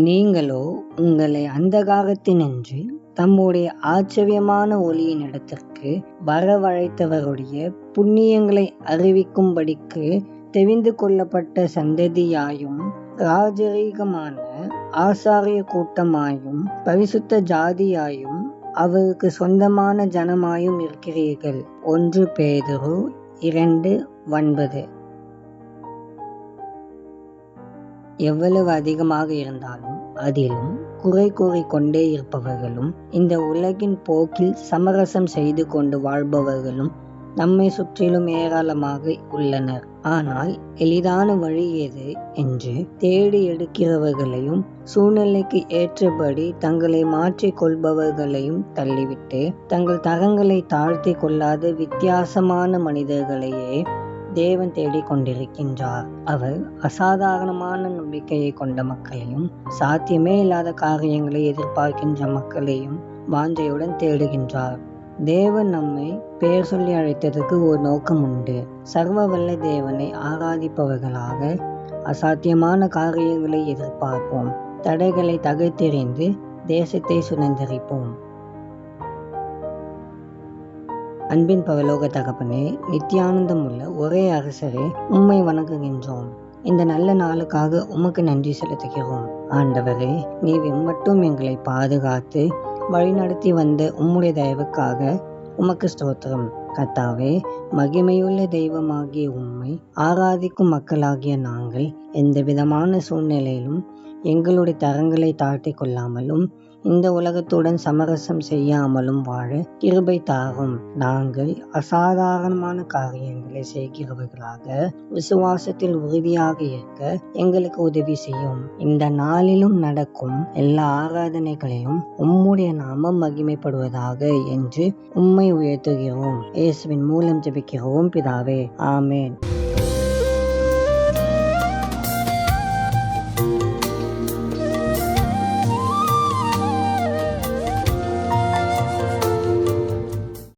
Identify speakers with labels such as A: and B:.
A: நீங்களோ உங்களை அந்தகாரத்தினின்று தம்முடைய ஆச்சரியமான ஒளியின் இடத்திற்கு வரவழைத்தவருடைய புண்ணியங்களை அறிவிக்கும்படிக்கு தெரிந்து கொள்ளப்பட்ட சந்ததியாயும் ராஜரீகமான ஆசாரிய கூட்டமாயும் பரிசுத்த ஜாதியாயும் அவருக்கு சொந்தமான ஜனமாயும் இருக்கிறீர்கள். 1 பேதுரு 2:9. எவ்வளவு அதிகமாக இருந்தாலும் அதிலும் குறை கூறிக்கொண்டே இருப்பவர்களும் இந்த உலகின் போக்கில் சமரசம் செய்து கொண்டு வாழ்பவர்களும் நம்மை சுற்றிலும் ஏராளமாக உள்ளனர். ஆனால் எளிதான வழி எது என்று தேடி எடுக்கிறவர்களையும் சூழ்நிலைக்கு ஏற்றபடி தங்களை மாற்றிக் கொள்பவர்களையும் தள்ளிவிட்டு தங்கள் தரங்களை தாழ்த்தி கொள்ளாத வித்தியாசமான மனிதர்களையே தேவன் தேடிக் கொண்டிருக்கின்றார். அவர் அசாதாரணமான நம்பிக்கையை கொண்ட மக்களையும் சாத்தியமே இல்லாத காரியங்களை எதிர்பார்க்கின்ற மக்களையும் வாஞ்சையுடன் தேடுகின்றார். தேவன் நம்மை பெயர் சொல்லி அழைத்ததற்கு ஒரு நோக்கம் உண்டு. சர்வ வல்ல தேவனை ஆராதிப்பவர்களாக அசாத்தியமான காரியங்களை எதிர்பார்ப்போம். தடைகளை தகர்த்தெறிந்து தேசத்தை சுதந்திரிப்போம். அன்பின் பரலோக தகப்பனே, நித்தியானந்தம் உள்ள ஒரே அரசரே, உம்மை வணங்குகின்றோம். இந்த நல்ல நாளுக்காக உமக்கு நன்றி செலுத்துகிறோம். ஆண்டவரே, நீர் மட்டும் எங்களை பாதுகாத்து வழிநடத்தி வந்த உம்முடைய தயவுக்காக உமக்கு ஸ்தோத்திரம். கர்த்தாவே, மகிமையுள்ள தெய்வமாகிய உம்மை ஆராதிக்கும் மக்களாகிய நாங்கள் எந்த விதமான சூழ்நிலையிலும் எங்களுடைய தரங்களை தாழ்த்தி கொள்ளாமலும் இந்த உலகத்துடன் சமரசம் செய்யாமலும் வாழ கிருபை தாரும். நாங்கள் அசாதாரணமான காரியங்களை செய்கிறவர்களாக விசுவாசத்தில் உறுதியாக இருக்க எங்களுக்கு உதவி செய்யும். இந்த நாளிலும் நடக்கும் எல்லா ஆராதனைகளிலும் உம்முடைய நாமம் மகிமைப்படுவதாக என்று உம்மை உயர்த்துகிறோம். இயேசுவின் மூலம் ஜெபிக்கிறோம் பிதாவே, ஆமென்.